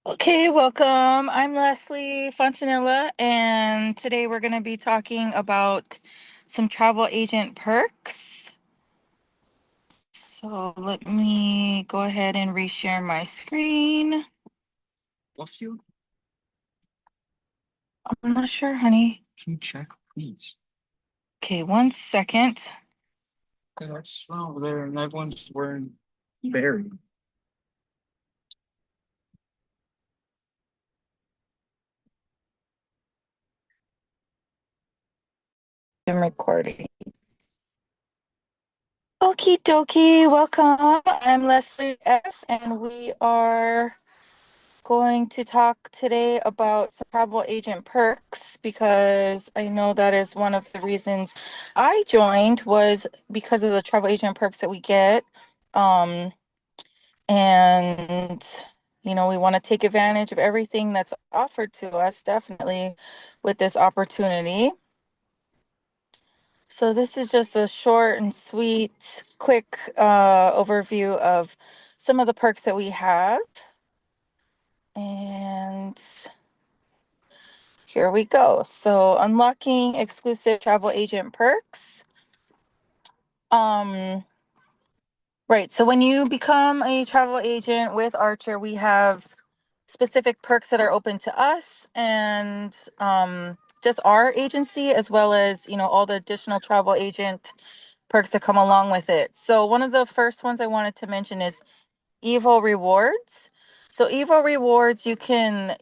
Okay, welcome. I'm Leslie Fontanilla, and today we're going to be talking about some travel agent perks. So let me go ahead and reshare my screen. Bless you. I'm not sure, honey. Can you check, please? Okay, 1 second. Because I saw over there and everyone's wearing berry. I'm recording. Okie dokie, welcome. I'm Leslie F., and we are going to talk today about some travel agent perks because I know that is one of the reasons I joined was because of the travel agent perks that we get. Um, and we want to take advantage of everything that's offered to us, definitely with this opportunity. So this is just a short and sweet, quick overview of some of the perks that we have. And here we go. So unlocking exclusive travel agent perks. Um, right. So when you become a travel agent with Archer, we have specific perks that are open to us and just our agency, as well as, all the additional travel agent perks that come along with it. So one of the first ones I wanted to mention is Evo Rewards. So Evo Rewards, you can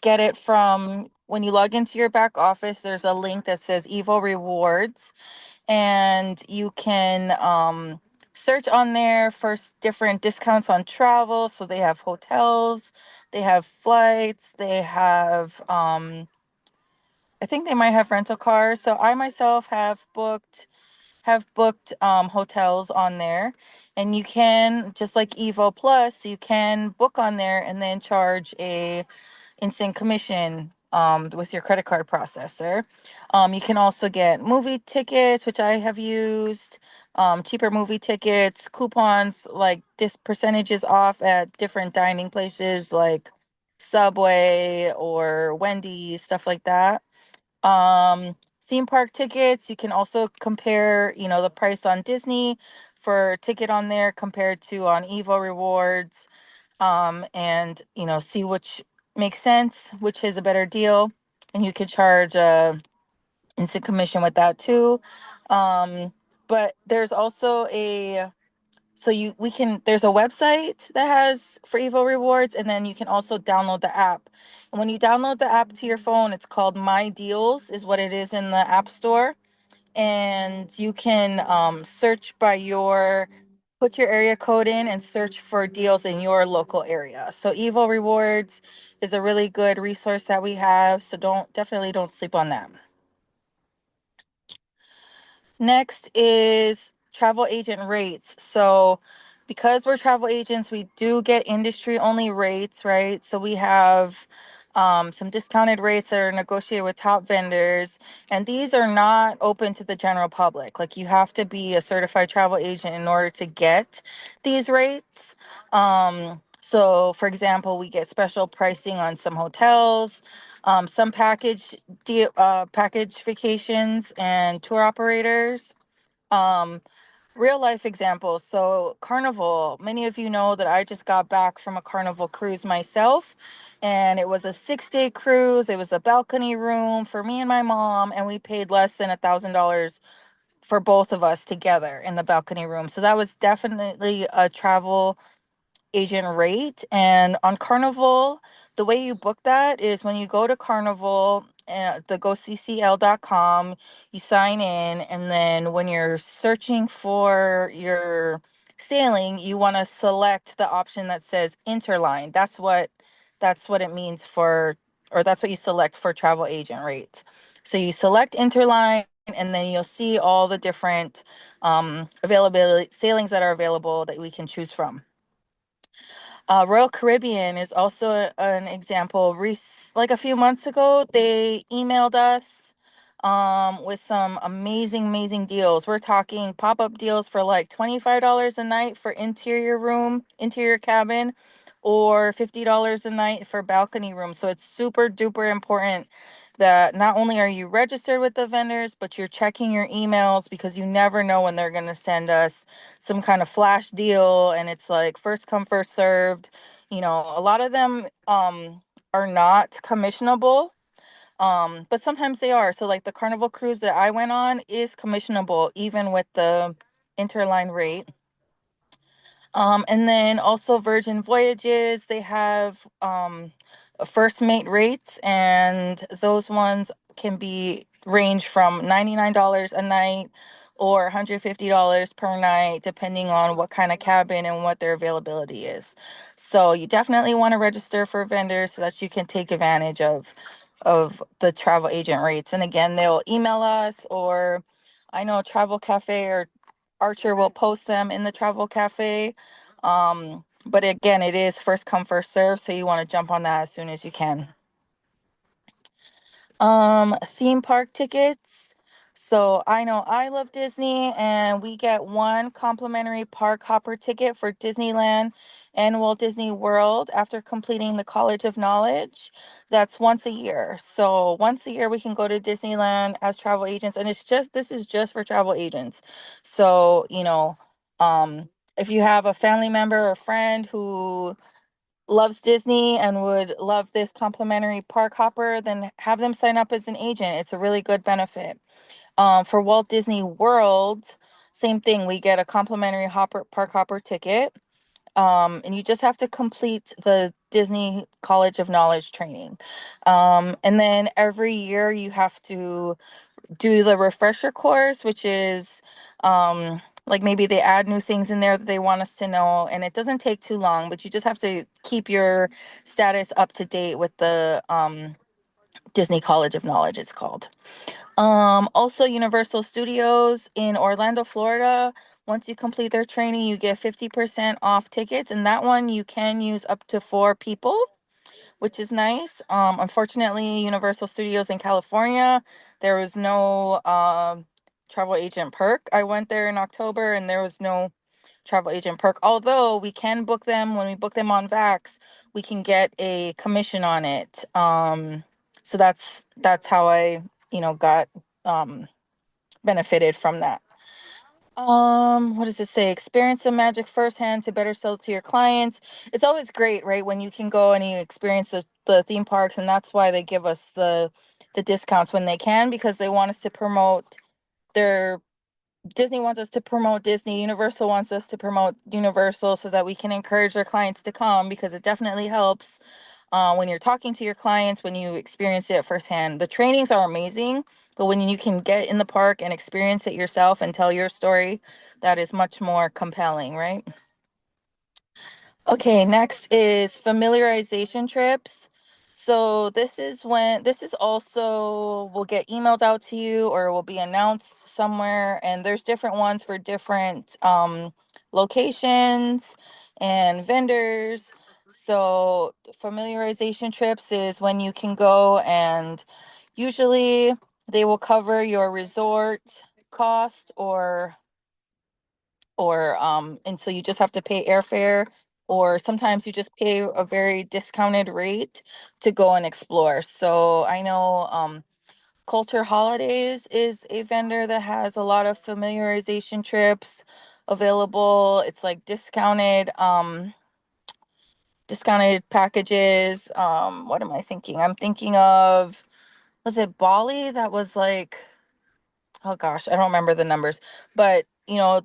get it from when you log into your back office. There's a link that says Evo Rewards, and you can search on there for different discounts on travel. So they have hotels, they have flights, they have I think they might have rental cars. So I myself have booked hotels on there, and you can, just like Evo Plus, you can book on there and then charge a instant commission with your credit card processor. You can also get movie tickets, which I have used, cheaper movie tickets, coupons, like percentages off at different dining places like Subway or Wendy's, stuff like that. um Theme park tickets, you can also compare, the price on Disney for a ticket on there compared to on Evo Rewards, and see which makes sense, which is a better deal, and you can charge instant commission with that too. But there's also a so you we can there's a website that has for Evo Rewards, and then you can also download the app. And when you download the app to your phone, it's called My Deals, is what it is in the App Store. And you can search by put your area code in and search for deals in your local area. So Evo Rewards is a really good resource that we have. So definitely don't sleep on that. Next is travel agent rates. So, because we're travel agents, we do get industry only rates, right? So, we have some discounted rates that are negotiated with top vendors, and these are not open to the general public. Like, you have to be a certified travel agent in order to get these rates. So, for example, we get special pricing on some hotels, some package vacations and tour operators. Um, Real life examples. So, Carnival, many of you know that I just got back from a Carnival cruise myself, and it was a 6 day cruise. It was a balcony room for me and my mom, and we paid less than $1,000 for both of us together in the balcony room. So, that was definitely a travel agent rate. And on Carnival, the way you book that is when you go to Carnival, the goccl.com, you sign in, and then when you're searching for your sailing, you want to select the option that says Interline. That's what it means for, or that's what you select for travel agent rates. So you select Interline, and then you'll see all the different availability sailings that are available that we can choose from. Royal Caribbean is also an example. Like a few months ago, they emailed us with some amazing, amazing deals. We're talking pop-up deals for like $25 a night for interior cabin, or $50 a night for balcony rooms. So it's super duper important that not only are you registered with the vendors, but you're checking your emails, because you never know when they're going to send us some kind of flash deal, and it's like first come first served. A lot of them are not commissionable, but sometimes they are. So like the Carnival cruise that I went on is commissionable even with the interline rate. And then also Virgin Voyages, they have first mate rates, and those ones can be range from $99 a night or $150 per night, depending on what kind of cabin and what their availability is. So you definitely want to register for vendors so that you can take advantage of the travel agent rates. And again, they'll email us, or I know Travel Cafe or Archer will post them in the Travel Cafe. But again, it is first come, first serve, so you want to jump on that as soon as you can. Theme park tickets. So I know I love Disney, and we get one complimentary park hopper ticket for Disneyland and Walt Disney World after completing the College of Knowledge. That's once a year. So once a year we can go to Disneyland as travel agents, and this is just for travel agents. So, if you have a family member or friend who loves Disney and would love this complimentary park hopper, then have them sign up as an agent. It's a really good benefit. For Walt Disney World, same thing. We get a complimentary park hopper ticket. And you just have to complete the Disney College of Knowledge training. And then every year you have to do the refresher course, which is like maybe they add new things in there that they want us to know, and it doesn't take too long, but you just have to keep your status up to date with the Disney College of Knowledge, it's called. Also Universal Studios in Orlando, Florida. Once you complete their training, you get 50% off tickets, and that one you can use up to 4 people, which is nice. Unfortunately, Universal Studios in California, there was no travel agent perk. I went there in October and there was no travel agent perk. Although we can book them when we book them on Vax, we can get a commission on it. So that's how I, got benefited from that. What does it say? Experience the magic firsthand to better sell to your clients. It's always great, right? When you can go and you experience the theme parks, and that's why they give us the discounts when they can, because they want us to promote their Disney wants us to promote Disney, Universal wants us to promote Universal, so that we can encourage their clients to come, because it definitely helps when you're talking to your clients, when you experience it firsthand. The trainings are amazing, but when you can get in the park and experience it yourself and tell your story, that is much more compelling, right? Okay, next is familiarization trips. So this is also will get emailed out to you or will be announced somewhere, and there's different ones for different locations and vendors. So familiarization trips is when you can go, and usually they will cover your resort cost, or and so you just have to pay airfare, or sometimes you just pay a very discounted rate to go and explore. So I know Culture Holidays is a vendor that has a lot of familiarization trips available. It's like discounted packages. What am I thinking? I'm thinking of, was it Bali? That was like, oh gosh, I don't remember the numbers, but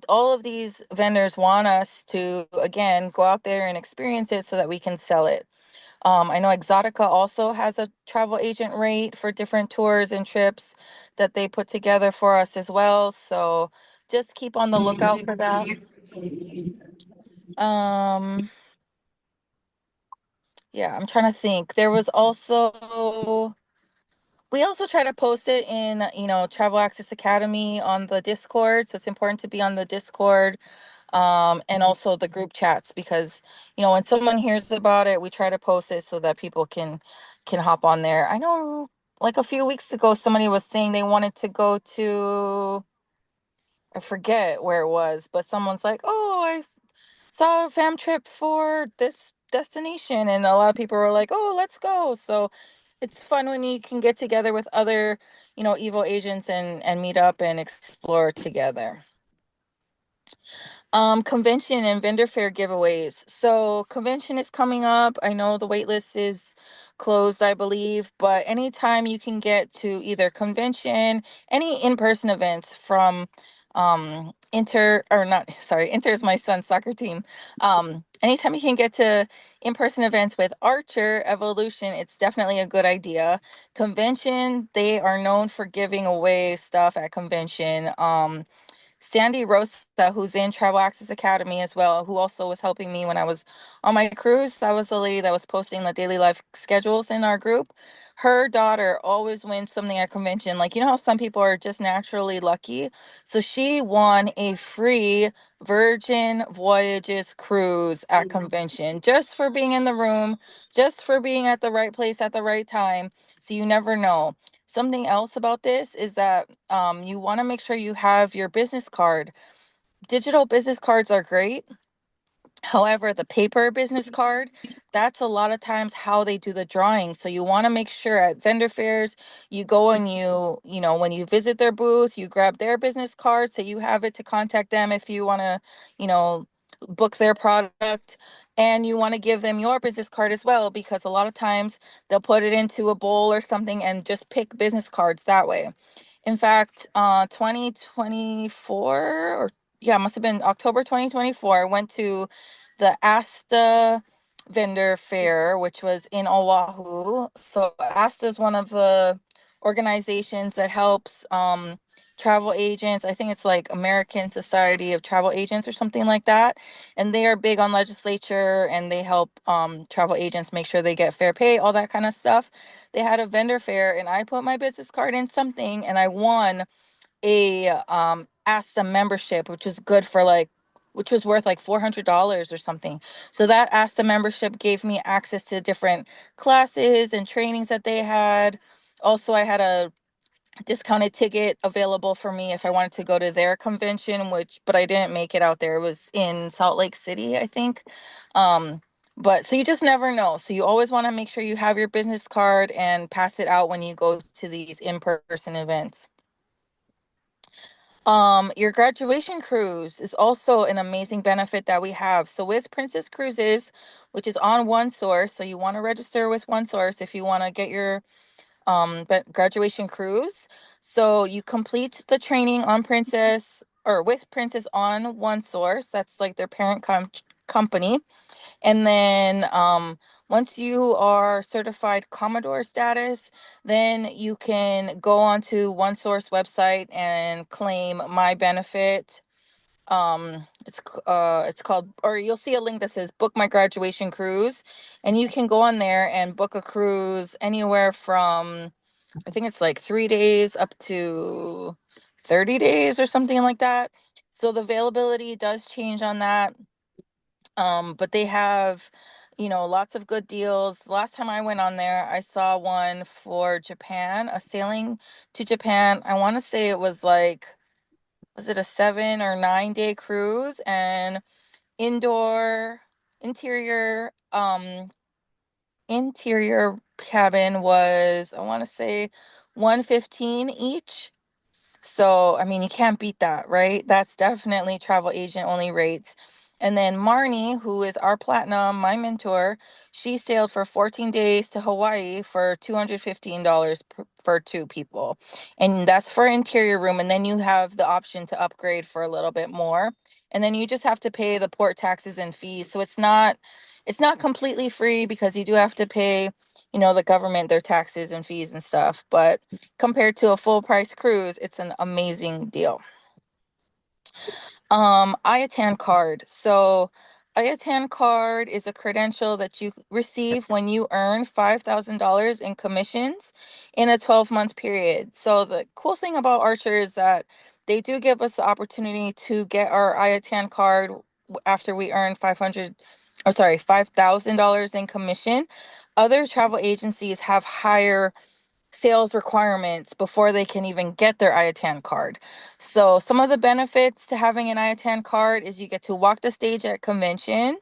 all of these vendors want us to again go out there and experience it so that we can sell it. I know Exotica also has a travel agent rate for different tours and trips that they put together for us as well. So just keep on the lookout for that. Um, yeah, I'm trying to think. We also try to post it in, Travel Access Academy on the Discord. So it's important to be on the Discord, and also the group chats, because, when someone hears about it, we try to post it so that people can hop on there. I know like a few weeks ago, somebody was saying they wanted to go to, I forget where it was, but someone's like, oh, I saw a fam trip for this destination, and a lot of people were like, "Oh, let's go." So it's fun when you can get together with other, evil agents and meet up and explore together. Convention and vendor fair giveaways. So convention is coming up. I know the wait list is closed, I believe, but anytime you can get to either convention, any in-person events from Inter or not, sorry, Inter is my son's soccer team. Anytime you can get to in-person events with Archer Evolution, it's definitely a good idea. Convention, they are known for giving away stuff at convention. Sandy Rosa, who's in Travel Access Academy as well, who also was helping me when I was on my cruise. That was the lady that was posting the daily life schedules in our group. Her daughter always wins something at convention. Like, you know how some people are just naturally lucky? So she won a free Virgin Voyages cruise at convention just for being in the room, just for being at the right place at the right time. So you never know. Something else about this is that you want to make sure you have your business card. Digital business cards are great. However, the paper business card, that's a lot of times how they do the drawing. So you want to make sure at vendor fairs, you go and when you visit their booth, you grab their business card so you have it to contact them if you want to, you know, book their product. And you want to give them your business card as well, because a lot of times they'll put it into a bowl or something and just pick business cards that way. In fact, 2024, or yeah, it must have been October 2024, I went to the ASTA vendor fair, which was in Oahu. So ASTA is one of the organizations that helps travel agents. I think it's like American Society of Travel Agents or something like that. And they are big on legislature, and they help travel agents make sure they get fair pay, all that kind of stuff. They had a vendor fair, and I put my business card in something, and I won a ASTA membership, which was worth like $400 or something. So that ASTA membership gave me access to different classes and trainings that they had. Also, I had a discounted ticket available for me if I wanted to go to their convention, but I didn't make it out there. It was in Salt Lake City, I think. But so you just never know. So you always want to make sure you have your business card and pass it out when you go to these in-person events. Your graduation cruise is also an amazing benefit that we have. So with Princess Cruises, which is on One Source, so you want to register with One Source if you want to get your graduation cruise. So you complete the training on Princess or with Princess on One Source. That's like their parent company. And then once you are certified Commodore status, then you can go onto OneSource website and claim My Benefit. It's called, or you'll see a link that says book my graduation cruise, and you can go on there and book a cruise anywhere from, I think it's like 3 days up to 30 days or something like that. So the availability does change on that. But they have, lots of good deals. Last time I went on there, I saw one for Japan, a sailing to Japan. I want to say it was like, was it a 7 or 9 day cruise? And indoor interior interior cabin was, I want to say, 115 each. So, I mean, you can't beat that, right? That's definitely travel agent only rates. And then Marnie, who is our platinum, my mentor, she sailed for 14 days to Hawaii for $215 for two people. And that's for interior room. And then you have the option to upgrade for a little bit more. And then you just have to pay the port taxes and fees. So it's not completely free, because you do have to pay, the government, their taxes and fees and stuff. But compared to a full price cruise, it's an amazing deal. IATAN card. So IATAN card is a credential that you receive when you earn $5,000 in commissions in a 12-month period. So the cool thing about Archer is that they do give us the opportunity to get our IATAN card after we earn 500, or sorry, $5,000 in commission. Other travel agencies have higher sales requirements before they can even get their IATAN card. So some of the benefits to having an IATAN card is you get to walk the stage at convention.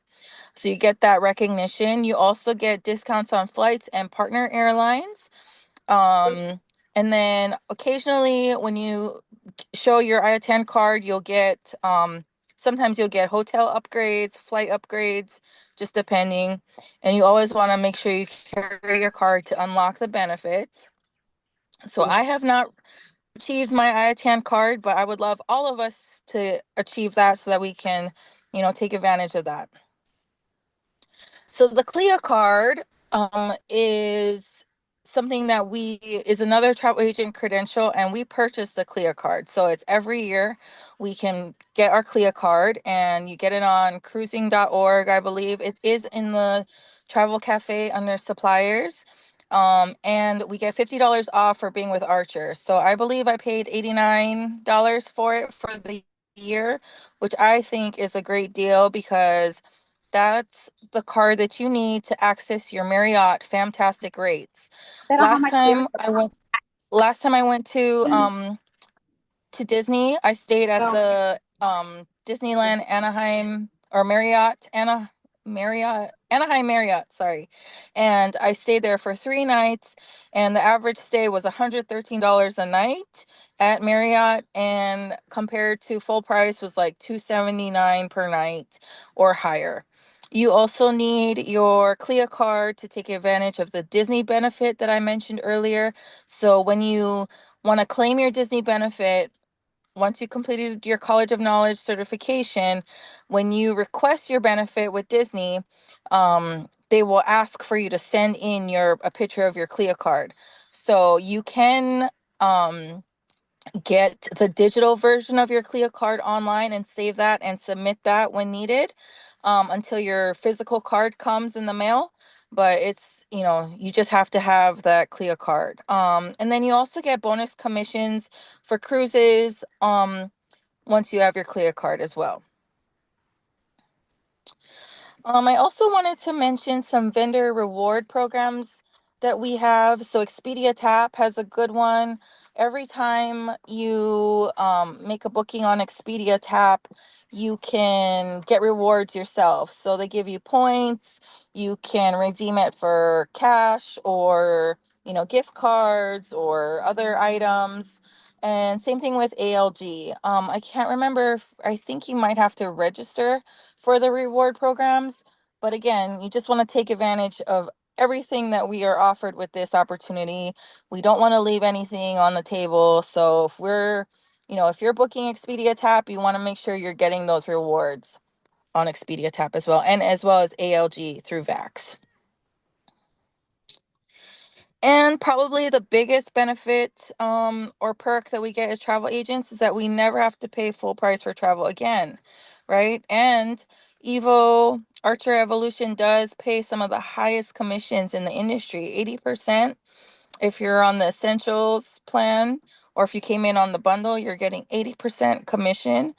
So you get that recognition. You also get discounts on flights and partner airlines. Um, and then occasionally when you show your IATAN card, you'll get sometimes you'll get hotel upgrades, flight upgrades, just depending. And you always want to make sure you carry your card to unlock the benefits. So I have not achieved my IATAN card, but I would love all of us to achieve that so that we can, take advantage of that. So the CLIA card is something that is another travel agent credential, and we purchase the CLIA card. So it's every year we can get our CLIA card, and you get it on cruising.org, I believe. It is in the Travel Cafe under suppliers. And we get $50 off for being with Archer. So I believe I paid $89 for it for the year, which I think is a great deal because that's the card that you need to access your Marriott fantastic rates. Pero how Last much time I went last time I went to Disney, I stayed at the Disneyland Anaheim or Anaheim Marriott, sorry. And I stayed there for 3 nights, and the average stay was $113 a night at Marriott, and compared to full price was like $279 per night or higher. You also need your CLIA card to take advantage of the Disney benefit that I mentioned earlier. So when you want to claim your Disney benefit, once you completed your College of Knowledge certification, when you request your benefit with Disney, they will ask for you to send in a picture of your CLIA card. So you can get the digital version of your CLIA card online and save that and submit that when needed, until your physical card comes in the mail. But you just have to have that CLIA card. And then you also get bonus commissions for cruises once you have your CLIA card as well. I also wanted to mention some vendor reward programs that we have. So Expedia Tap has a good one. Every time you make a booking on Expedia Tap, you can get rewards yourself. So they give you points. You can redeem it for cash or, gift cards or other items. And same thing with ALG. I can't remember. I think you might have to register for the reward programs. But again, you just want to take advantage of everything that we are offered with this opportunity. We don't want to leave anything on the table. So if you're booking Expedia Tap, you want to make sure you're getting those rewards on Expedia Tap as well, and as well as ALG through Vax. And probably the biggest benefit or perk that we get as travel agents is that we never have to pay full price for travel again, right? And Evo Archer Evolution does pay some of the highest commissions in the industry, 80%. If you're on the Essentials plan, or if you came in on the bundle, you're getting 80% commission.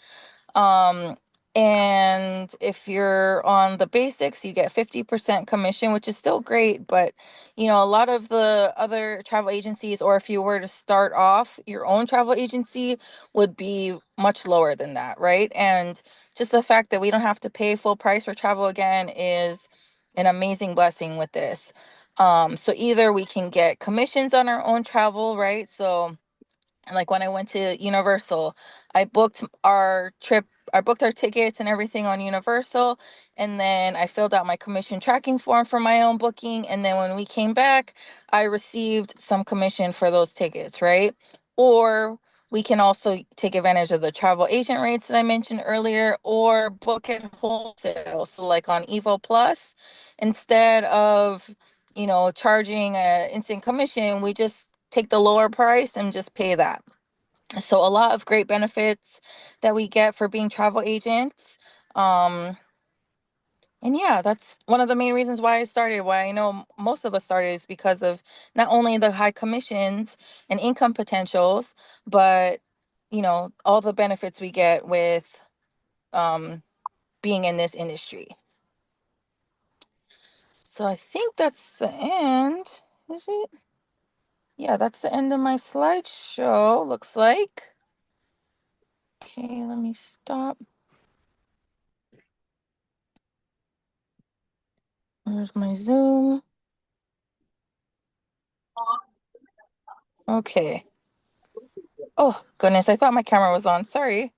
Um, and if you're on the basics, you get 50% commission, which is still great. But, a lot of the other travel agencies, or if you were to start off your own travel agency, would be much lower than that, right? And just the fact that we don't have to pay full price for travel again is an amazing blessing with this. So either we can get commissions on our own travel, right? So like when I went to Universal, I booked our trip, I booked our tickets and everything on Universal, and then I filled out my commission tracking form for my own booking, and then when we came back, I received some commission for those tickets, right? Or we can also take advantage of the travel agent rates that I mentioned earlier, or book it wholesale. So like on Evo Plus, instead of charging an instant commission, we just take the lower price and just pay that. So a lot of great benefits that we get for being travel agents. And yeah, that's one of the main reasons why I know most of us started, is because of not only the high commissions and income potentials, but all the benefits we get with being in this industry. So I think that's the end. Is it? Yeah, that's the end of my slideshow, looks like. Okay, let me stop. There's my Zoom. Okay. Oh, goodness, I thought my camera was on. Sorry.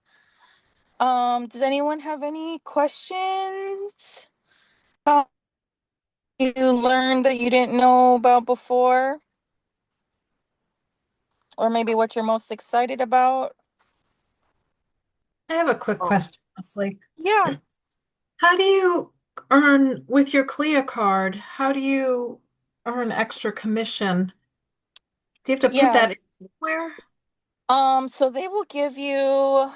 Does anyone have any questions? How you learned that you didn't know about before? Or maybe what you're most excited about? I have a quick question, Leslie. Yeah. How do you earn with your CLIA card? How do you earn extra commission? Do you have to put that in Yes. somewhere? So they will give you,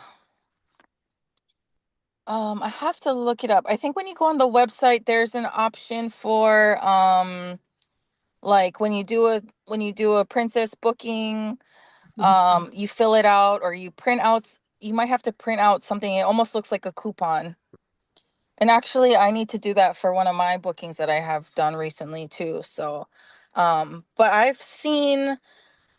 I have to look it up. I think when you go on the website, there's an option for, like when you do a princess booking, you fill it out or you print out, you might have to print out something. It almost looks like a coupon. And actually, I need to do that for one of my bookings that I have done recently too. So, but I've seen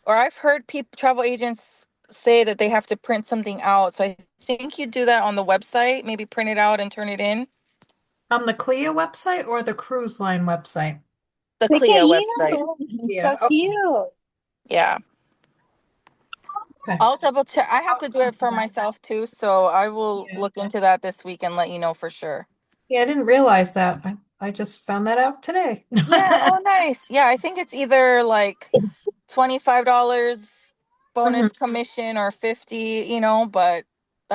or I've heard people, travel agents say that they have to print something out. So I think you do that on the website, maybe print it out and turn it in. On the CLIA website or the cruise line website? The Look at CLIA website. you. Yeah. So Okay. cute. Yeah. Okay. I'll double check. I have to do it for myself too. So I will Yeah. look into that this week and let you know for sure. Yeah, I didn't realize that. I just found that out today. Yeah. Oh, nice. Yeah. I think it's either like $25 Mhm. bonus commission or 50, but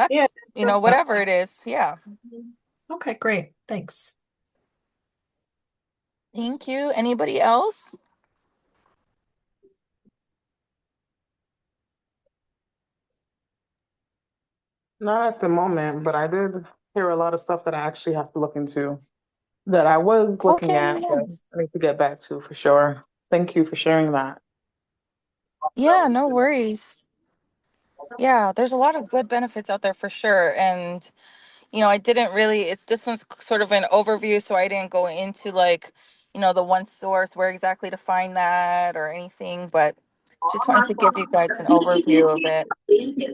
Yeah, that's, it's worth that. whatever it is. Yeah. Okay, great. Thanks. Thank you. Anybody else? Not at the moment, but I did hear a lot of stuff that I actually have to look into that I was looking Okay. at, but Yes. I need to get back to for sure. Thank you for sharing that. Yeah, no worries. Yeah, there's a lot of good benefits out there for sure. And, I didn't really, this one's sort of an overview, so I didn't go into like, the one source where exactly to find that or anything, but just wanted to give you guys an overview of it.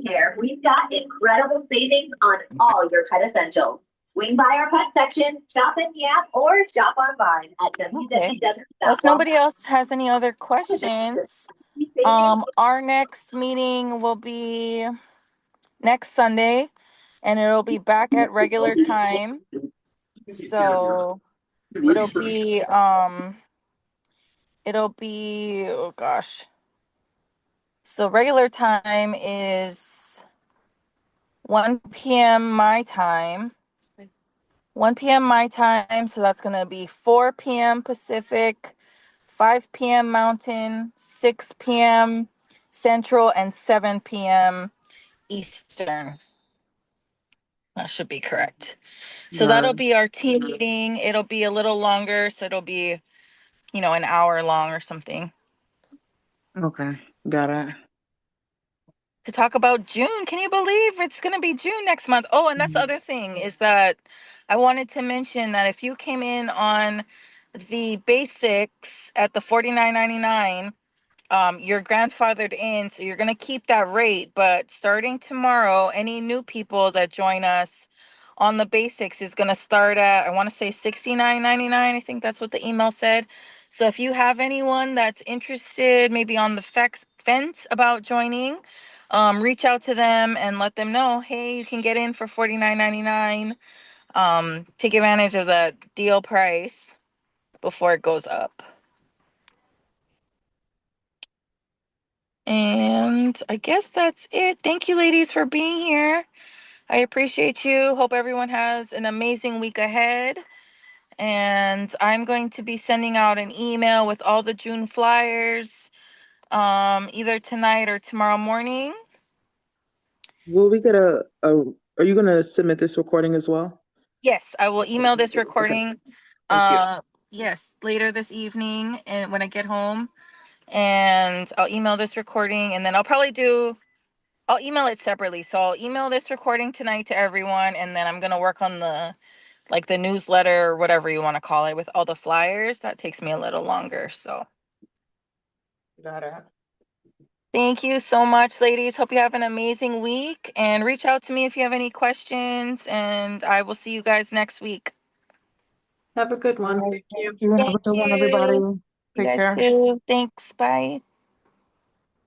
Care, we've got incredible savings on all your pet essentials. Swing by our pet section, shop in the app, or shop online at Okay. Well, if www.walmart. nobody else has any other questions, our next meeting will be next Sunday and it'll be back at regular time. So it'll be oh gosh. So regular time is 1 p.m. my time. 1 p.m. my time, so that's going to be 4 p.m. Pacific, 5 p.m. Mountain, 6 p.m. Central, and 7 p.m. Eastern. That should be correct. So Got that'll it. be our team meeting. It'll be a little longer, so it'll be, an hour long or something. Okay, got it. To talk about June. Can you believe it's going to be June next month? Oh, and that's the other thing is that I wanted to mention that if you came in on the basics at the $49.99, you're grandfathered in, so you're going to keep that rate. But starting tomorrow, any new people that join us on the basics is going to start at, I want to say $69.99. I think that's what the email said. So if you have anyone that's interested, maybe on the fence about joining, reach out to them and let them know, hey, you can get in for $49.99. Take advantage of that deal price before it goes up. And I guess that's it. Thank you, ladies, for being here. I appreciate you. Hope everyone has an amazing week ahead. And I'm going to be sending out an email with all the June flyers, either tonight or tomorrow morning. Will we get are you gonna submit this recording as well? Yes, I will email this Okay, recording. thank you. Yes, later this evening and when I get home. And I'll email this recording and then I'll email it separately. So I'll email this recording tonight to everyone, and then I'm gonna work on the newsletter or whatever you want to call it with all the flyers. That takes me a little longer. So Got it. thank you so much, ladies. Hope you have an amazing week and reach out to me if you have any questions, and I will see you guys next week. Have a good All one. right, Thank you. thank you. Have a Thank good one, you. everybody. You Take guys care. too. Thanks. Bye.